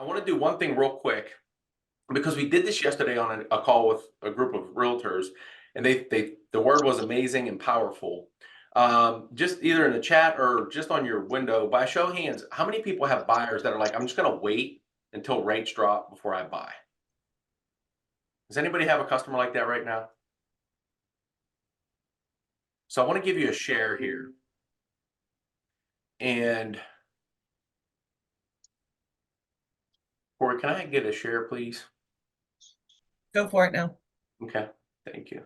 I want to do one thing real quick because we did this yesterday on a call with a group of realtors, and the word was amazing and powerful. Just either in the chat or just on your window, by show of hands, how many people have buyers that are like, I'm just going to wait until rates drop before I buy? Does anybody have a customer like that right now? So I want to give you a share here. And Corey, can I get a share, please? Go for it now. Okay, thank you.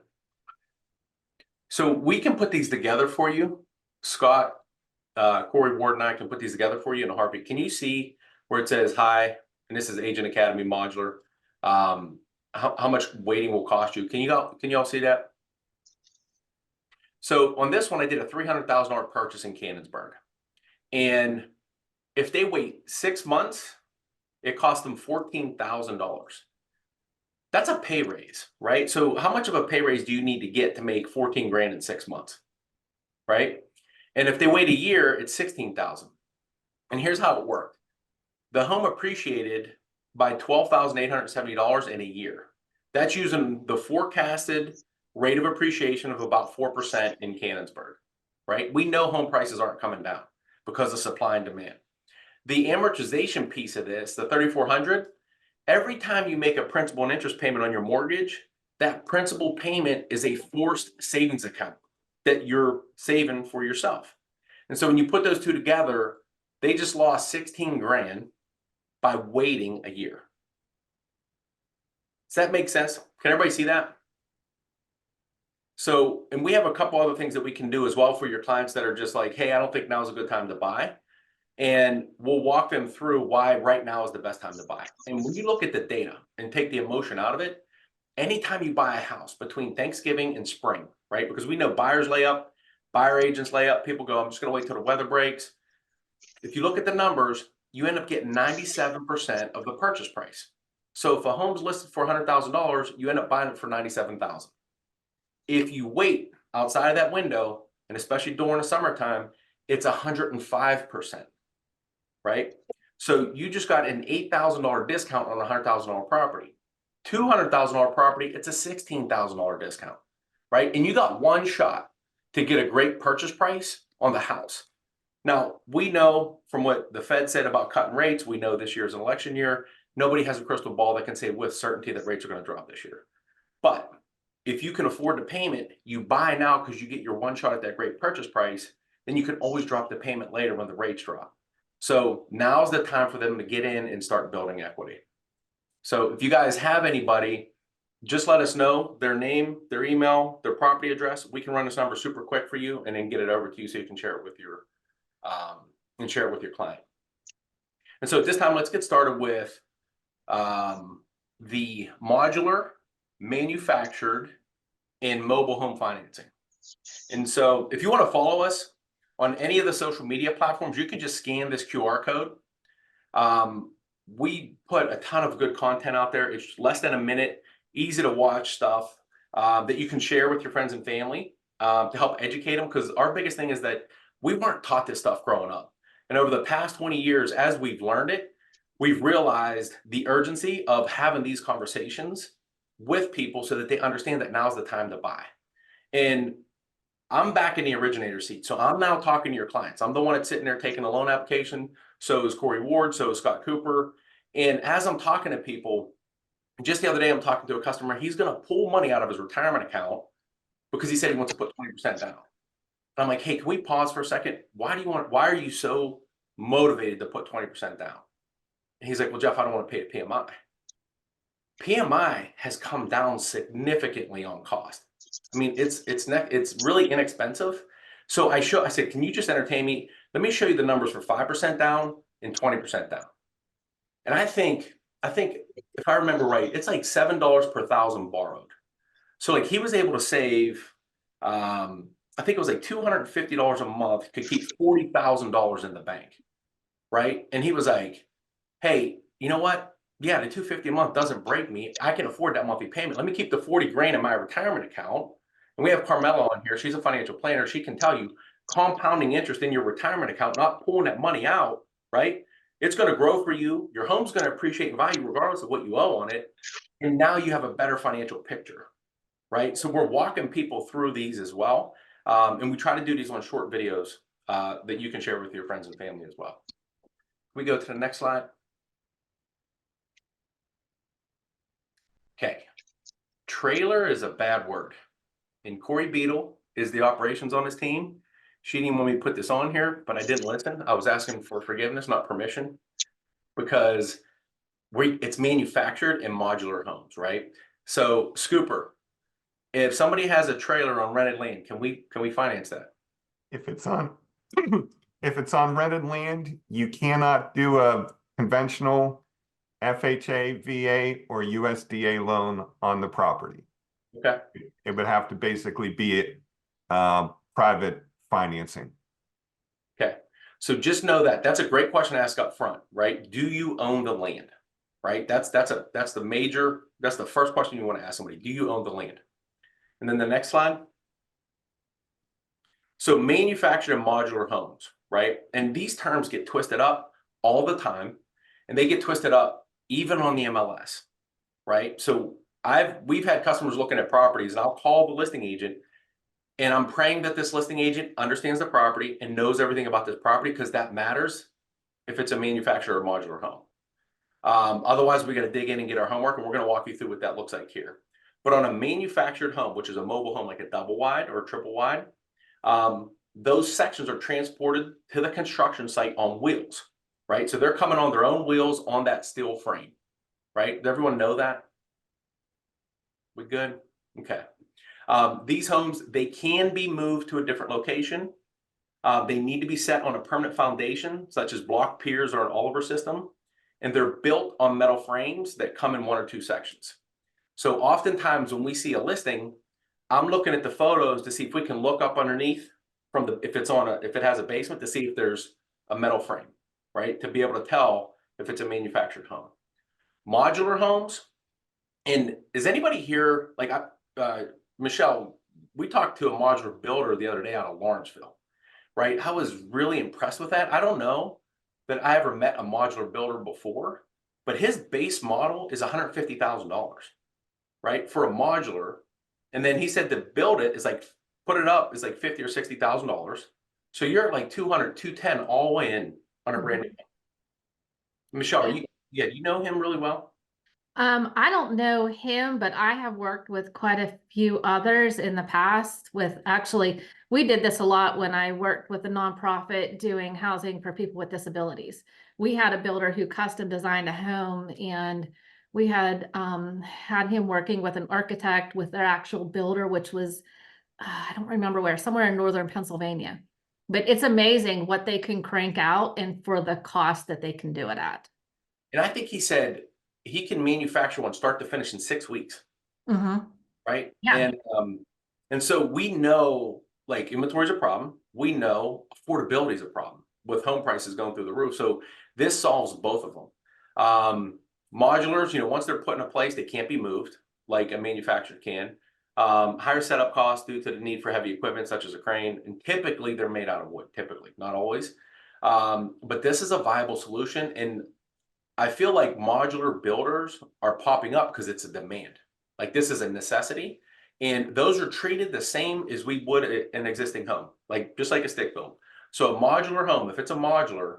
So we can put these together for you. Scott, Corey Ward and I can put these together for you in a heartbeat. Can you see where it says hi? And this is Agent Academy Modular. How much waiting will cost you? Can you all see that? So on this one, I did a $300,000 purchase in Canonsburg. And if they wait 6 months, it costs them $14,000. That's a pay raise, right? So how much of a pay raise do you need to get to make 14 grand in 6 months, right? And if they wait a year, it's 16,000. And here's how it worked. The home appreciated by $12,870 in a year. That's using the forecasted rate of appreciation of about 4% in Canonsburg, right? We know home prices aren't coming down because of supply and demand. The amortization piece of this, the $3,400, every time you make a principal and interest payment on your mortgage, that principal payment is a forced savings account that you're saving for yourself. And so when you put those two together, they just lost 16 grand by waiting a year. Does that make sense? Can everybody see that? So, and we have a couple other things that we can do as well for your clients that are just like, hey, I don't think now's a good time to buy. And we'll walk them through why right now is the best time to buy. And when you look at the data and take the emotion out of it, anytime you buy a house between Thanksgiving and spring, right? Because we know buyers lay up, buyer agents lay up, people go, I'm just going to wait till the weather breaks. If you look at the numbers, you end up getting 97% of the purchase price. So if a home's listed for $100,000, you end up buying it for $97,000. If you wait outside of that window, and especially during the summertime, it's 105%, right? So you just got an $8,000 discount on a $100,000 property. $200,000 property, it's a $16,000 discount, right? And you got one shot to get a great purchase price on the house. Now, we know from what the Fed said about cutting rates, we know this year is an election year. Nobody has a crystal ball that can say with certainty that rates are going to drop this year. But if you can afford the payment, you buy now because you get your one shot at that great purchase price, then you can always drop the payment later when the rates drop. So now's the time for them to get in and start building equity. So if you guys have anybody, just let us know their name, their email, their property address. We can run this number super quick for you and then get it over to you so you can share it with your client. And so at this time, let's get started with the modular, manufactured, and mobile home financing. And so if you want to follow us on any of the social media platforms, you can just scan this QR code. We put a ton of good content out there. It's less than a minute, easy to watch stuff that you can share with your friends and family to help educate them. Because our biggest thing is that we weren't taught this stuff growing up. And over the past 20 years, as we've learned it, we've realized the urgency of having these conversations with people so that they understand that now's the time to buy. And I'm back in the originator seat. So I'm now talking to your clients. I'm the one that's sitting there taking a loan application. So is Corey Ward. So is Scott Cooper. And as I'm talking to people, just the other day, I'm talking to a customer. He's going to pull money out of his retirement account because he said he wants to put 20% down. And I'm like, hey, can we pause for a second? Why are you so motivated to put 20% down? And he's like, well, Jeff, I don't want to pay a PMI. PMI has come down significantly on cost. I mean, it's really inexpensive. So I said, can you just entertain me? Let me show you the numbers for 5% down and 20% down. And I think if I remember right, it's like $7 per thousand borrowed. So like he was able to save, I think it was like $250 a month, could keep $40,000 in the bank, right? And he was like, hey, you know what? Yeah, the $250 a month doesn't break me. I can afford that monthly payment. Let me keep the 40 grand in my retirement account. And we have Carmela on here. She's a financial planner. She can tell you compounding interest in your retirement account, not pulling that money out, right? It's going to grow for you. Your home's going to appreciate in value regardless of what you owe on it. And now you have a better financial picture, right? So we're walking people through these as well. And we try to do these on short videos that you can share with your friends and family as well. We go to the next slide. Okay. Trailer is a bad word. And Corey Beadle is the operations on his team. She didn't want me to put this on here, but I didn't listen. I was asking for forgiveness, not permission, because it's manufactured in modular homes, right? So Scooper, if somebody has a trailer on rented land, can we finance that? If it's on, if it's on rented land, you cannot do a conventional FHA, VA, or USDA loan on the property. Okay. It would have to basically be private financing. Okay. So just know that that's a great question to ask up front, right? Do you own the land? Right? That's the first question you want to ask somebody. Do you own the land? And then the next slide. So manufactured and modular homes, right? And these terms get twisted up all the time, and they get twisted up even on the MLS, right? So we've had customers looking at properties, and I'll call the listing agent, and I'm praying that this listing agent understands the property and knows everything about this property, because that matters if it's a manufactured or modular home. Otherwise, we got to dig in and get our homework, and we're going to walk you through what that looks like here. But on a manufactured home, which is a mobile home like a double wide or a triple wide, those sections are transported to the construction site on wheels, right? So they're coming on their own wheels on that steel frame, right? Does everyone know that? We good? Okay. These homes, they can be moved to a different location. They need to be set on a permanent foundation, such as block piers or an Oliver system. And they're built on metal frames that come in one or two sections. So oftentimes when we see a listing, I'm looking at the photos to see if we can look up underneath if it has a basement, to see if there's a metal frame, right? To be able to tell if it's a manufactured home. Modular homes, and is anybody here, like Michelle, we talked to a modular builder the other day out of Lawrenceville, right? I was really impressed with that. I don't know that I ever met a modular builder before, but his base model is $150,000, right? For a modular. And then he said to build it is like, put it up is like $50,000 or $60,000. So you're at like 200, 210 all the way in on a brand new. Michelle, do you know him really well? I don't know him, but I have worked with quite a few others in the past we did this a lot when I worked with a nonprofit doing housing for people with disabilities. We had a builder who custom designed a home, and we had him working with an architect with their actual builder, which was, I don't remember where, somewhere in northern Pennsylvania. But it's amazing what they can crank out and for the cost that they can do it at. And I think he said he can manufacture one start to finish in 6 weeks. Mm-hmm. Right. Yeah. And so we know, like, inventory is a problem. We know affordability is a problem with home prices going through the roof. So this solves both of them. Modulars, once they're put in a place, they can't be moved like a manufacturer can. Higher setup costs due to the need for heavy equipment such as a crane, and typically they're made out of wood. Typically, not always. But this is a viable solution, and I feel like modular builders are popping up because it's a demand. Like, this is a necessity, and those are treated the same as we would an existing home, like just like a stick build. So a modular home, if it's a modular,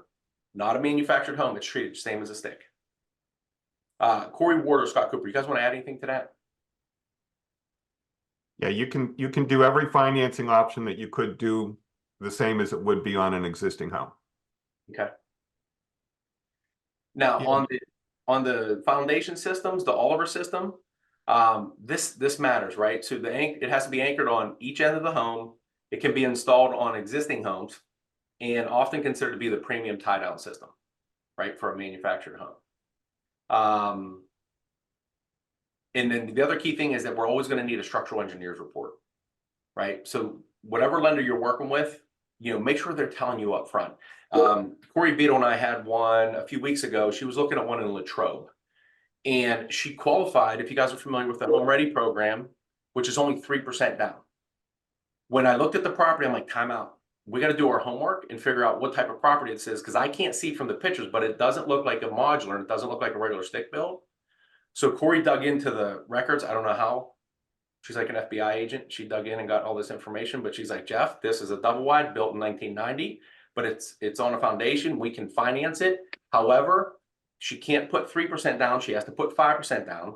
not a manufactured home, it's treated the same as a stick. Corey Ward or Scott Cooper, you guys want to add anything to that? Yeah, you can do every financing option that you could do the same as it would be on an existing home. Okay. Now, on the foundation systems, the Oliver system, this matters, right? So it has to be anchored on each end of the home. It can be installed on existing homes, and often considered to be the premium tie-down system, right, for a manufactured home. And then the other key thing is that we're always going to need a structural engineer's report, right? So whatever lender you're working with, make sure they're telling you up front. Corey Beadle and I had one a few weeks ago. She was looking at one in Latrobe, and she qualified, if you guys are familiar with the Home Ready program, which is only 3% down. When I looked at the property, I'm like, time out. we got to do our homework and figure out what type of property it is, because I can't see from the pictures, but it doesn't look like a modular and it doesn't look like a regular stick build. So Corey dug into the records. I don't know how. She's like an FBI agent. She dug in and got all this information, but she's like, Jeff, this is a double wide built in 1990, but it's on a foundation. We can finance it. However, she can't put 3% down. She has to put 5% down.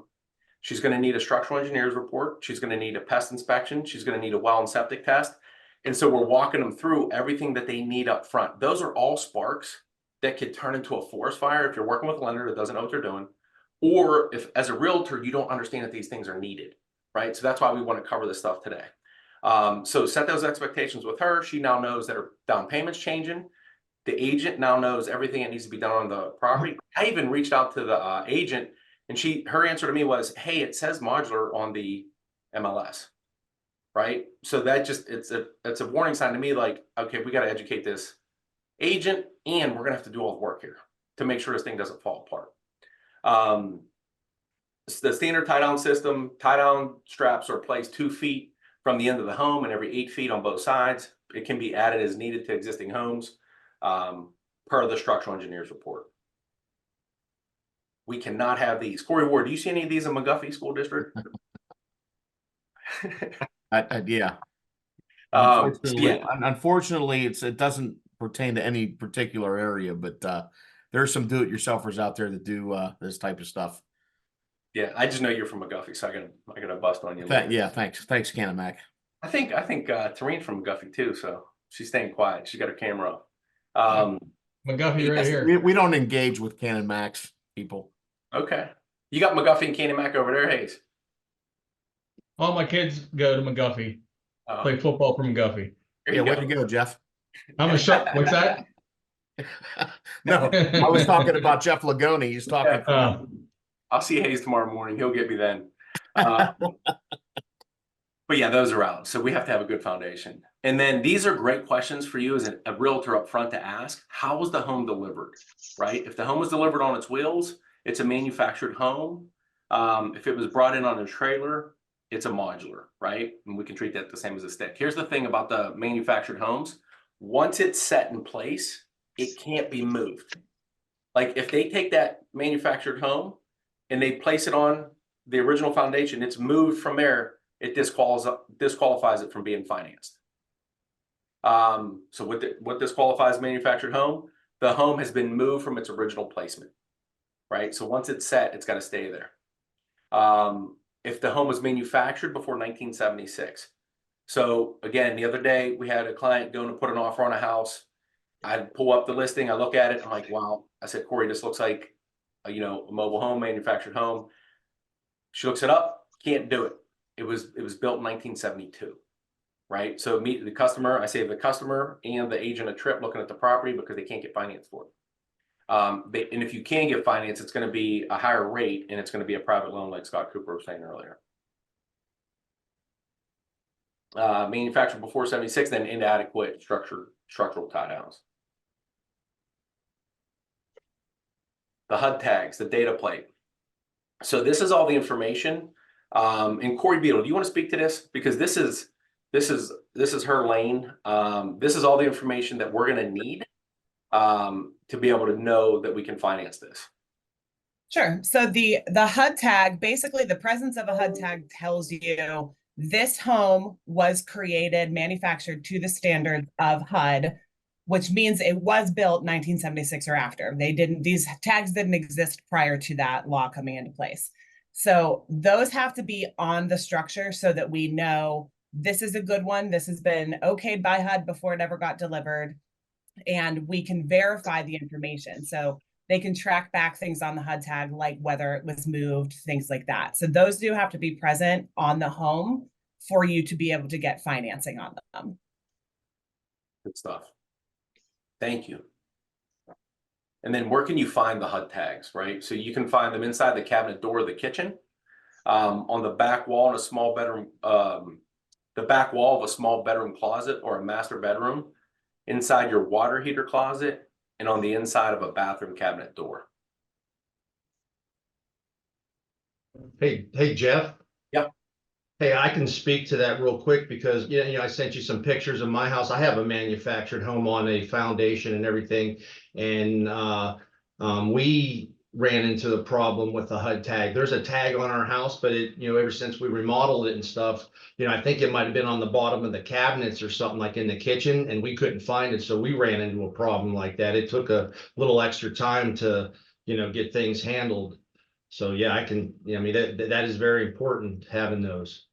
She's going to need a structural engineer's report. She's going to need a pest inspection. She's going to need a well and septic test. And so we're walking them through everything that they need up front. Those are all sparks that could turn into a forest fire if you're working with a lender that doesn't know what they're doing, or if as a realtor, you don't understand that these things are needed, right? So that's why we want to cover this stuff today. So set those expectations with her. She now knows that her down payment's changing. The agent now knows everything that needs to be done on the property. I even reached out to the agent, and her answer to me was, hey, it says modular on the MLS, right? So that just, it's a warning sign to me, like, okay, we got to educate this agent, and we're gonna have to do all the work here to make sure this thing doesn't fall apart. The standard tie down system, tie down straps are placed 2 feet from the end of the home and every 8 feet on both sides. It can be added as needed to existing homes, per the structural engineer's report. We cannot have these. Corey Ward, do you see any of these in McGuffey School District? Yeah. Yeah. Unfortunately, it doesn't pertain to any particular area, but there's some do-it-yourselfers out there that do this type of stuff. Yeah, I just know you're from McGuffey, so I gotta bust on you. Yeah, thanks, Canamac. I think Tareen's from McGuffey too, so she's staying quiet. She got her camera off. McGuffey right here. We don't engage with Canamacs people. Okay, you got McGuffey and Candy Mac over there, Hayes. All my kids go to McGuffey, play football for McGuffey. Yeah, way to go, Jeff. I'm a sharp. What's that? No, I was talking about Jeff Lagoni. He's talking. I'll see Hayes tomorrow morning. He'll get me then. But yeah, those are out. So we have to have a good foundation. And then these are great questions for you as a realtor up front to ask. How was the home delivered, right? If the home was delivered on its wheels, it's a manufactured home. If it was brought in on a trailer, it's a modular, right? And we can treat that the same as a stick. Here's the thing about the manufactured homes. Once it's set in place, it can't be moved. Like if they take that manufactured home and they place it on the original foundation, it's moved from there, it disqualifies it from being financed. So what disqualifies manufactured home? The home has been moved from its original placement, right? So once it's set, it's got to stay there. If the home was manufactured before 1976. So again, the other day we had a client going to put an offer on a house. I pull up the listing, I look at it, I'm like, wow. I said, Corey, this looks like a mobile home, manufactured home. She looks it up, can't do it. It was built in 1972, right? So meet the customer. I save the customer and the agent a trip looking at the property because they can't get finance for it. And if you can get finance, it's going to be a higher rate and it's going to be a private loan, like Scott Cooper was saying earlier. Manufactured before 76, then inadequate structural tie downs. The HUD tags, the data plate. So this is all the information. And Corey Beadle, do you want to speak to this? Because this is her lane. This is all the information that we're going to need to be able to know that we can finance this. Sure. So the HUD tag, basically the presence of a HUD tag tells you this home was created, manufactured to the standards of HUD, which means it was built 1976 or after. These tags didn't exist prior to that law coming into place. So those have to be on the structure so that we know this is a good one. This has been okayed by HUD before it ever got delivered. And we can verify the information. So they can track back things on the HUD tag, like whether it was moved, things like that. So those do have to be present on the home for you to be able to get financing on them. Good stuff. Thank you. And then where can you find the HUD tags, right? So you can find them inside the cabinet door of the kitchen, on the back wall in a small bedroom, the back wall of a small bedroom closet or a master bedroom, inside your water heater closet, and on the inside of a bathroom cabinet door. Hey, Jeff. Yep. Hey, I can speak to that real quick because I sent you some pictures of my house. I have a manufactured home on a foundation and everything, and we ran into the problem with the HUD tag. There's a tag on our house, but ever since we remodeled it and stuff, I think it might have been on the bottom of the cabinets or something like in the kitchen, and we couldn't find it, so we ran into a problem like that. It took a little extra time to get things handled. So yeah, I mean that is very important having those.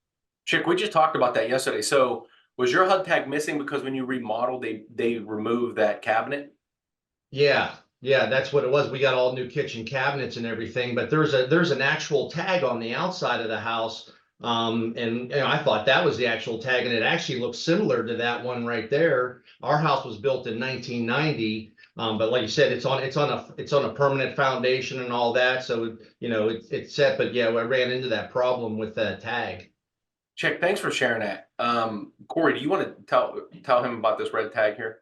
Chick, we just talked about that yesterday. So was your HUD tag missing because when you remodeled, they removed that cabinet? Yeah, that's what it was. We got all new kitchen cabinets and everything, but there's an actual tag on the outside of the house. And I thought that was the actual tag, and it actually looks similar to that one right there. Our house was built in 1990. But like you said, it's on a permanent foundation and all that. So it's set. But yeah, I ran into that problem with that tag. Chick, thanks for sharing that. Corey, do you want to tell him about this red tag here?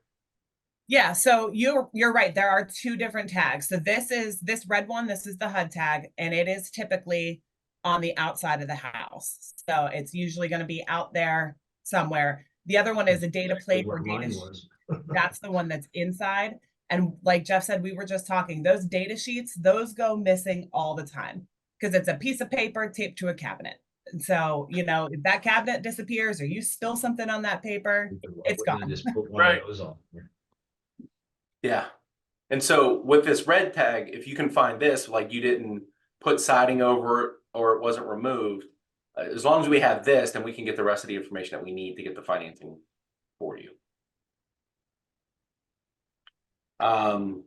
Yeah, so you're right. There are two different tags. So this red one, this is the HUD tag, and it is typically on the outside of the house. So it's usually going to be out there somewhere. The other one is a data plate or data sheet. That's the one that's inside. And like Jeff said, we were just talking, those data sheets, those go missing all the time because it's a piece of paper taped to a cabinet. And so, if that cabinet disappears or you spill something on that paper, it's gone. Just put one of those on. Yeah. And so with this red tag, if you can find this, like you didn't put siding over it or it wasn't removed, as long as we have this, then we can get the rest of the information that we need to get the financing for you. And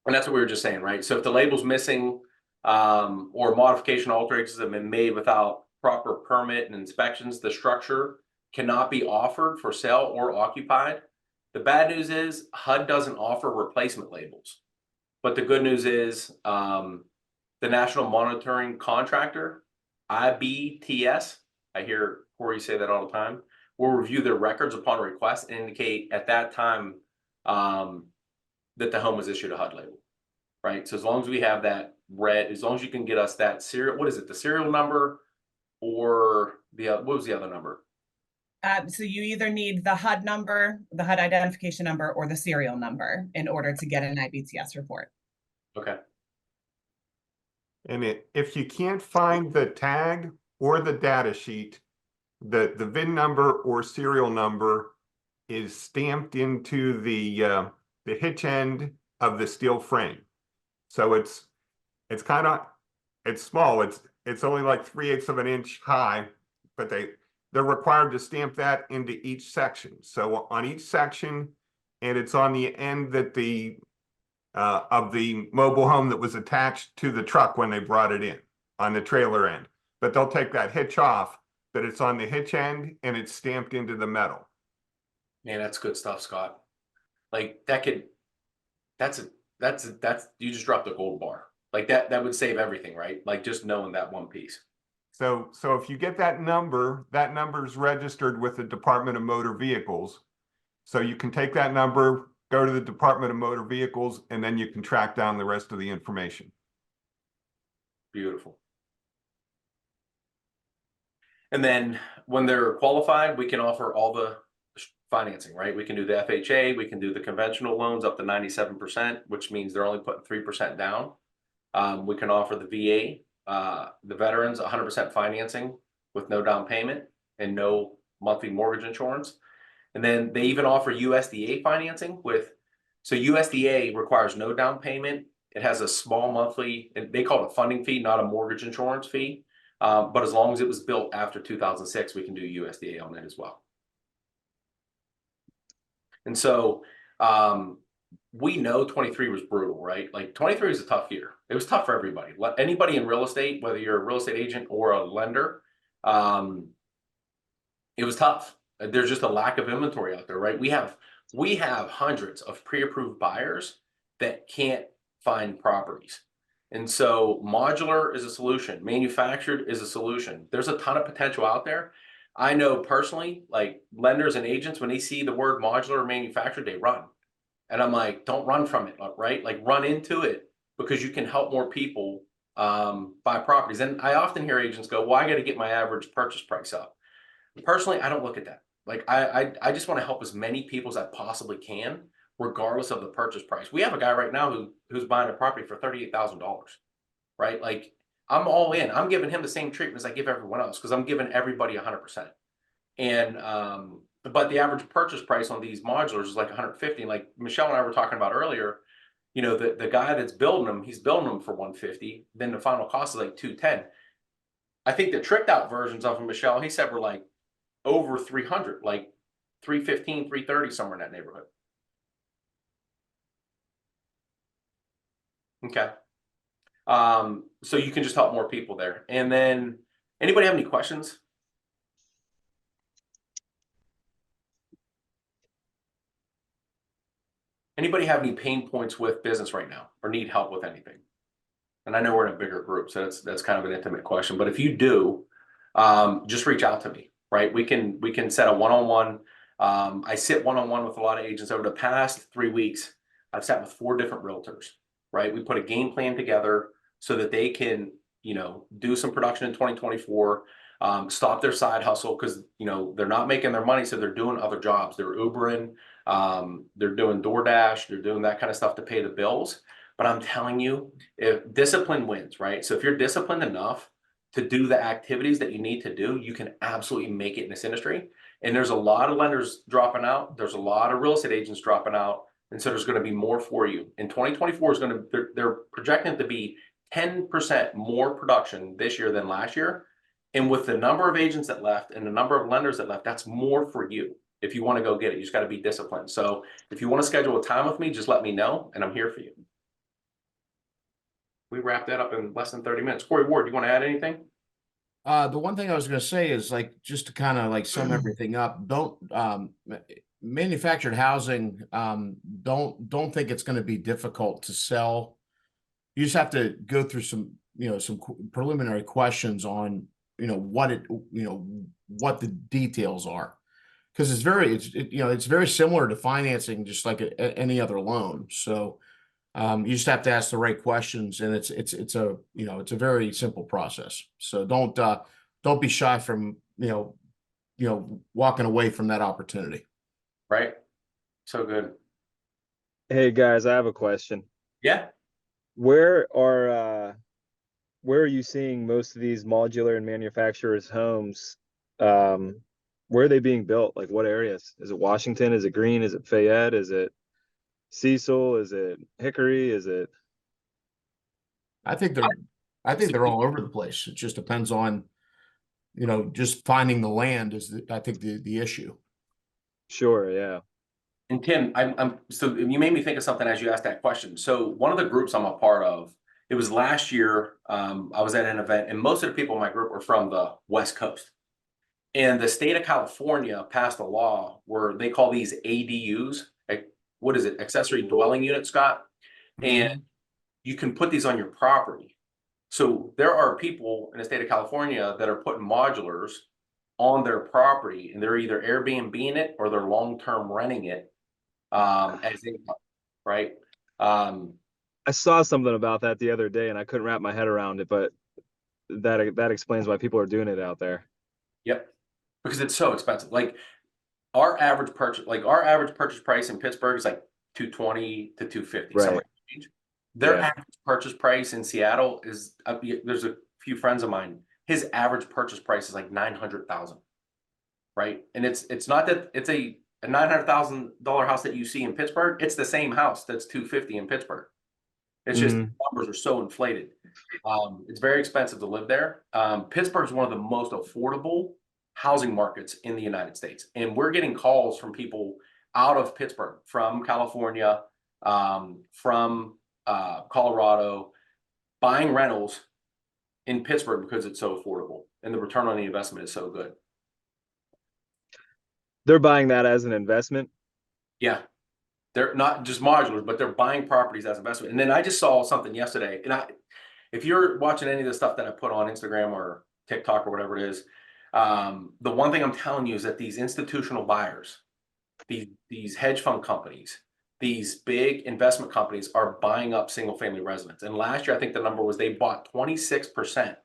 that's what we were just saying, right? So if the label's missing, or modification alterations have been made without proper permit and inspections, the structure cannot be offered for sale or occupied. The bad news is HUD doesn't offer replacement labels, but the good news is the National Monitoring Contractor, IBTS, I hear Corey say that all the time, will review their records upon request and indicate at that time that the home was issued a HUD label, right? So as long as we have that red, as long as you can get us that serial, what is it, the serial number or what was the other number? So you either need the HUD number, the HUD identification number, or the serial number in order to get an IBTS report. Okay. And if you can't find the tag or the data sheet, the VIN number or serial number is stamped into the hitch end of the steel frame. So it's small. It's only like 3/8 of an inch high, but they're required to stamp that into each section. So on each section, and it's on the end that of the mobile home that was attached to the truck when they brought it in on the trailer end. But they'll take that hitch off, but it's on the hitch end and it's stamped into the metal. Man, that's good stuff, Scott. Like that's you just dropped a gold bar. Like that would save everything, right? Like just knowing that one piece. So if you get that number is registered with the Department of Motor Vehicles. So you can take that number, go to the Department of Motor Vehicles, and then you can track down the rest of the information. Beautiful. And then when they're qualified, we can offer all the financing, right? We can do the FHA, we can do the conventional loans up to 97%, which means they're only putting 3% down. We can offer the VA, the veterans 100% financing with no down payment and no monthly mortgage insurance. And then they even offer USDA financing so USDA requires no down payment. It has a small monthly, they call it a funding fee, not a mortgage insurance fee. But as long as it was built after 2006, we can do USDA on it as well. And so we know 23 was brutal, right? Like 23 was a tough year. It was tough for everybody. Anybody in real estate, whether you're a real estate agent or a lender, it was tough. There's just a lack of inventory out there, right? We have hundreds of pre-approved buyers that can't find properties. And so modular is a solution. Manufactured is a solution. There's a ton of potential out there. I know personally, like lenders and agents, when they see the word modular or manufactured, they run. And I'm like, don't run from it, right? Like run into it because you can help more people buy properties. And I often hear agents go, well, I got to get my average purchase price up. Personally, I don't look at that. Like I just want to help as many people as I possibly can, regardless of the purchase price. We have a guy right now who's buying a property for $38,000, right? Like I'm all in. I'm giving him the same treatment as I give everyone else because I'm giving everybody 100%. And but the average purchase price on these modulars is like 150. And like Michelle and I were talking about earlier, you know, the guy that's building them, he's building them for 150. Then the final cost is like 210. I think the tricked out versions of them, Michelle, he said were like over 300, like 315, 330, somewhere in that neighborhood. Okay. So you can just help more people there. And then anybody have any questions? Anybody have any pain points with business right now or need help with anything? And I know we're in a bigger group, so that's kind of an intimate question. But if you do, just reach out to me, right? We can set a one-on-one. I sit one-on-one with a lot of agents over the past 3 weeks. I've sat with 4 different realtors, right? We put a game plan together so that they can, you know, do some production in 2024, stop their side hustle because, you know, they're not making their money, so they're doing other jobs. They're Ubering, they're doing DoorDash, they're doing that kind of stuff to pay the bills. But I'm telling you, if discipline wins, right? So if you're disciplined enough to do the activities that you need to do, you can absolutely make it in this industry. And there's a lot of lenders dropping out. There's a lot of real estate agents dropping out. And so there's going to be more for you. In 2024 is going to, they're projecting it to be 10% more production this year than last year. And with the number of agents that left and the number of lenders that left, that's more for you. If you want to go get it, you just got to be disciplined. So if you want to schedule a time with me, just let me know and I'm here for you. We wrapped that up in less than 30 minutes. Corey Ward, you want to add anything? The one thing I was going to say is like, just to kind of like sum everything up, don't, manufactured housing, don't think it's going to be difficult to sell. You just have to go through some, you know, some preliminary questions on, you know, what the details are. Because it's very similar to financing, just like any other loan. So you just have to ask the right questions, and it's a, you know, it's a very simple process. So don't be shy from, you know, walking away from that opportunity. Right. So good. Hey guys, I have a question. Yeah. Where are you seeing most of these modular and manufacturers homes? Where are they being built? Like what areas? Is it Washington? Is it Greene? Is it Fayette? Is it Cecil? Is it Hickory? Is it? I think they're all over the place. It just depends on, you know, just finding the land is I think the issue. Sure, yeah. And Tim, I'm so you made me think of something as you asked that question. So one of the groups I'm a part of, it was last year. I was at an event, and most of the people in my group were from the West Coast. And the state of California passed a law where they call these ADUs. What is it? Accessory dwelling unit, Scott. And you can put these on your property. So there are people in the state of California that are putting modulars on their property, and they're either Airbnb-ing it or they're long-term renting it as income, right? I saw something about that the other day and I couldn't wrap my head around it, but that explains why people are doing it out there. Yep. Because it's so expensive. Like our average purchase price in Pittsburgh is like 220 to 250, Right. somewhere in range. Their Yeah. average purchase price in Seattle is there's a few friends of mine. His average purchase price is like 900,000, right? And it's not that it's a $900,000 house that you see in Pittsburgh. It's the same house that's 250 in Pittsburgh. It's just the numbers are so inflated. It's very expensive to live there. Pittsburgh is one of the most affordable housing markets in the United States. And we're getting calls from people out of Pittsburgh, from California, from Colorado, buying rentals in Pittsburgh because it's so affordable and the return on the investment is so good. They're buying that as an investment. Yeah. They're not just modulars, but they're buying properties as investment. And then I just saw something yesterday. And if you're watching any of the stuff that I put on Instagram or TikTok or whatever it is, the one thing I'm telling you is that these institutional buyers, these hedge fund companies, these big investment companies are buying up single family residents. And last year, I think the number was they bought 26%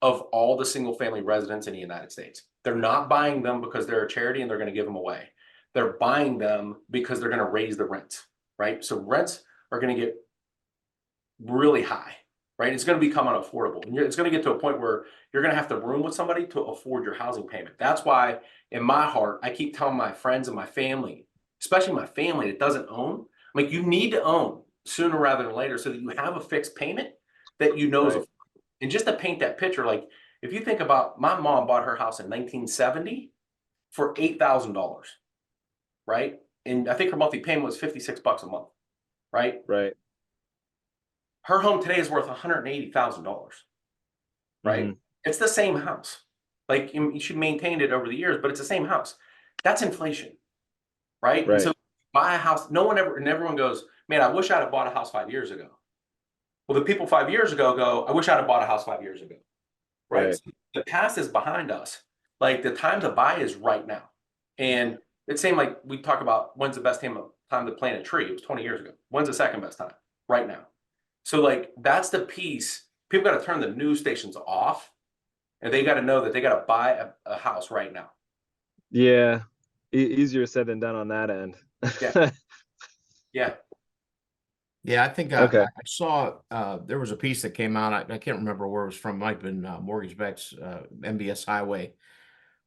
of all the single family residents in the United States. They're not buying them because they're a charity and they're going to give them away. They're buying them because they're going to raise the rents, right? So rents are going to get really high, right? It's going to become unaffordable. And it's going to get to a point where you're going to have to room with somebody to afford your housing payment. That's why in my heart, I keep telling my friends and my family, especially my family that doesn't own, like you need to own sooner rather than later so that you have a fixed payment that you know is Right. affordable. And just to paint that picture, like if you think about my mom bought her house in 1970 for $8,000, right? And I think her monthly payment was $56 a month, right? Right. Her home today is worth $180,000, right? Mhm. It's the same house. Like she maintained it over the years, but it's the same house. That's inflation, right? And Right. so buy a house. No one ever, and everyone goes, man, I wish I'd have bought a house 5 years ago. Well, the people 5 years ago go, I wish I'd have bought a house 5 years ago, right? Right. So the past is behind us. Like the time to buy is right now. And it seemed like we talk about when's the best time to plant a tree. It was 20 years ago. When's the second best time? Right now. So like that's the piece. People got to turn the news stations off, and they got to know that they got to buy a house right now. Yeah. Easier said than done on that end. Yeah. Yeah. Yeah, I think Okay. I saw there was a piece that came out. I can't remember where it was from. Might have been Mortgage Beck's MBS Highway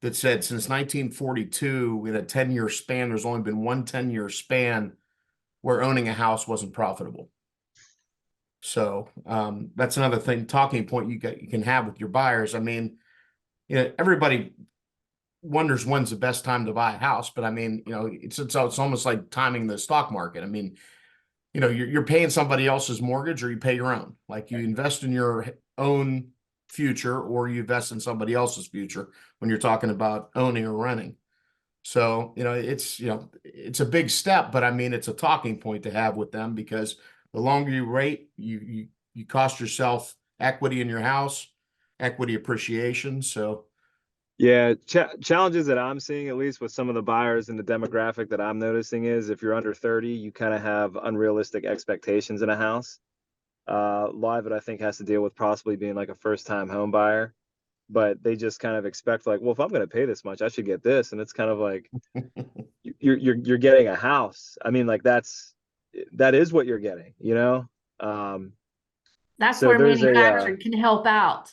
that said since 1942, in a 10-year span, there's only been one 10-year span where owning a house wasn't profitable. So that's another thing, talking point you can have with your buyers. I mean, you know, everybody wonders when's the best time to buy a house, but I mean, you know, it's almost like timing the stock market. I mean, you know, you're paying somebody else's mortgage or you pay your own. Like you invest in your own future or you invest in somebody else's future when you're talking about owning or renting. So, you know, it's a big step, but I mean, it's a talking point to have with them because the longer you wait, you cost yourself equity in your house, equity appreciation. So, Yeah, challenges that I'm seeing, at least with some of the buyers and the demographic that I'm noticing, is if you're under 30, you kind of have unrealistic expectations in a house. A lot of it, I think, has to deal with possibly being like a first-time home buyer, but they just kind of expect like, well, if I'm going to pay this much, I should get this, and it's kind of like you're getting a house. I mean, like that is what you're getting, you know. That's So where there's a manufactured can help out.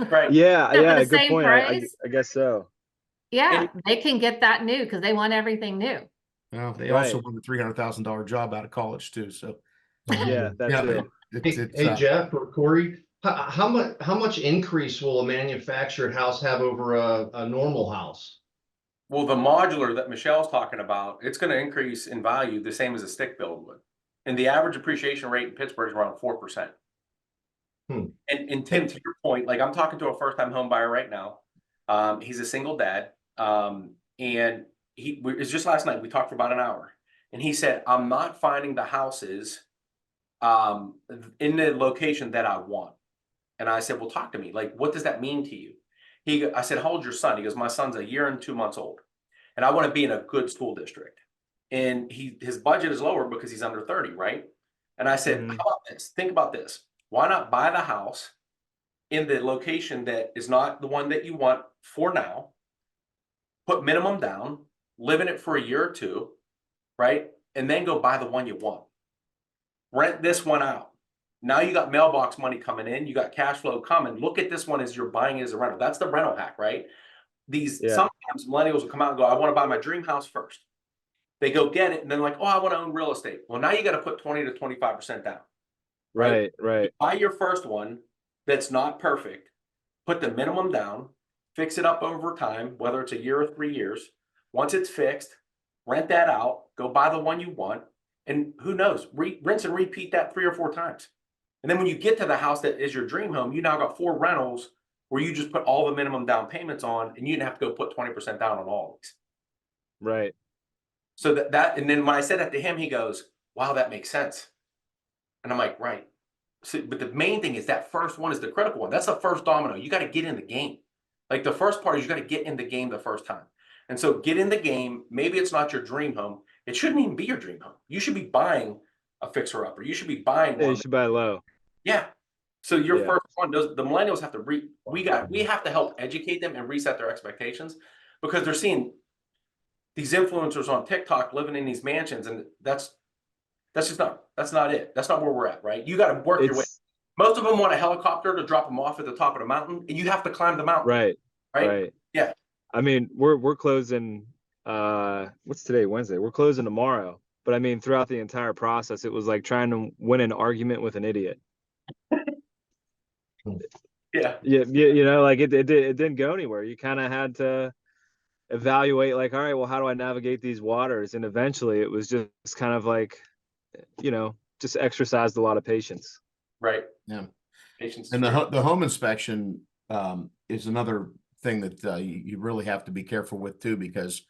Right. yeah, So for yeah, the good same point. price, I guess so. yeah, they can get that new because they want everything new. well, they Right. also want a $300,000 job out of college too. So, Yeah, that yeah, too. Hey, Jeff or Corey, how much increase will a manufactured house have over a normal house? Well, the modular that Michelle's talking about, it's going to increase in value the same as a stick build would. And the average appreciation rate in Pittsburgh is around 4%. And Tim, to your point, like I'm talking to a first-time home buyer right now. He's a single dad. And it's just last night, we talked for about an hour. And he said, I'm not finding the houses in the location that I want. And I said, well, talk to me. Like, what does that mean to you? I said, how old's your son? He goes, my son's a year and 2 months old. And I want to be in a good school district. And his budget is lower because he's under 30, right? And I said, how about this? Think about this. Why not buy the house in the location that is not the one that you want for now, put minimum down, live in it for a year or two, right? And then go buy the one you want. Rent this one out. Now you got mailbox money coming in, you got cash flow coming. Look at this one as you're buying it as a rental. That's the rental hack, right? Sometimes millennials will come out and go, I want to buy my dream house first. They go get it and then like, oh, I want to own real estate. Well, now you got to put 20 to 25% down. Right. You buy your first one that's not perfect, put the minimum down, fix it up over time, whether it's a year or 3 years. Once it's fixed, rent that out, go buy the one you want, and who knows, rinse and repeat that 3 or 4 times. And then when you get to the house that is your dream home, you now got 4 rentals where you just put all the minimum down payments on, and you didn't have to go put 20% down on all of these. Right. So and then when I said that to him, he goes, wow, that makes sense. And I'm like, right. So, but the main thing is that first one is the critical one. That's the first domino. You got to get in the game. Like the first part is you got to get in the game the first time. And so get in the game. Maybe it's not your dream home. It shouldn't even be your dream home. You should be buying a fixer upper. You should be buying one. You should buy low. Yeah. So your Yeah. first one, the millennials have to we have to help educate them and reset their expectations, because they're seeing these influencers on TikTok living in these mansions, and that's not it. That's not where we're at, right? You got to work your way. It's Most of them want a helicopter to drop them off at the top of the mountain, and you have to climb the mountain, right. right? Yeah. I mean, we're closing, what's today, Wednesday? We're closing tomorrow. But I mean, throughout the entire process, it was like trying to win an argument with an idiot. Yeah. Yeah, like it didn't go anywhere. You kind of had to evaluate, like, all right, well, how do I navigate these waters? And eventually it was just kind of like, just exercised a lot of patience. Right. Yeah. Patience. And the home inspection is another thing that you really have to be careful with too, because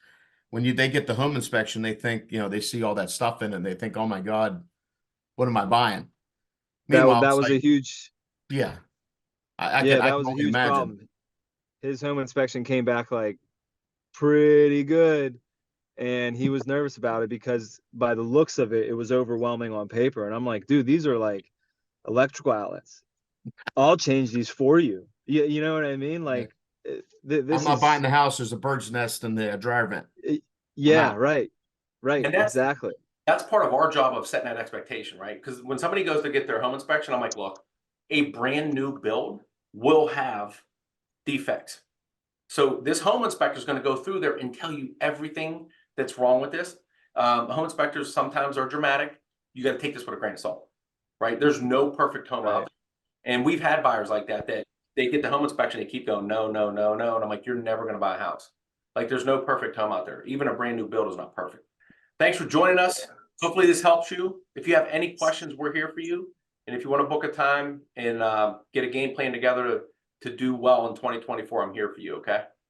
when they get the home inspection, they think, they see all that stuff in it and they think, oh my God, what am I buying? Meanwhile, That it's was like, a huge, yeah, I that can was a only huge imagine. problem. His home inspection came back like pretty good. And he was nervous about it because by the looks of it, it was overwhelming on paper. And I'm like, dude, these are like electrical outlets. I'll change these for you. You know what I mean? Like, this I'm not is buying the house. There's a bird's nest in the dryer vent. Yeah, right. And Exactly. That's part of our job of setting that expectation, right? Because when somebody goes to get their home inspection, I'm like, look, a brand new build will have defects. So this home inspector is going to go through there and tell you everything that's wrong with this. Home inspectors sometimes are dramatic. You got to take this with a grain of salt, right? There's no perfect home out there. And we've had buyers like that they get the home inspection, they keep going, no, no, no, no. And I'm like, you're never going to buy a house. Like, there's no perfect home out there. Even a brand new build is not perfect. Thanks for joining us. Hopefully this helps you. If you have any questions, we're here for you. And if you want to book a time and get a game plan together to do well in 2024, I'm here for you, okay?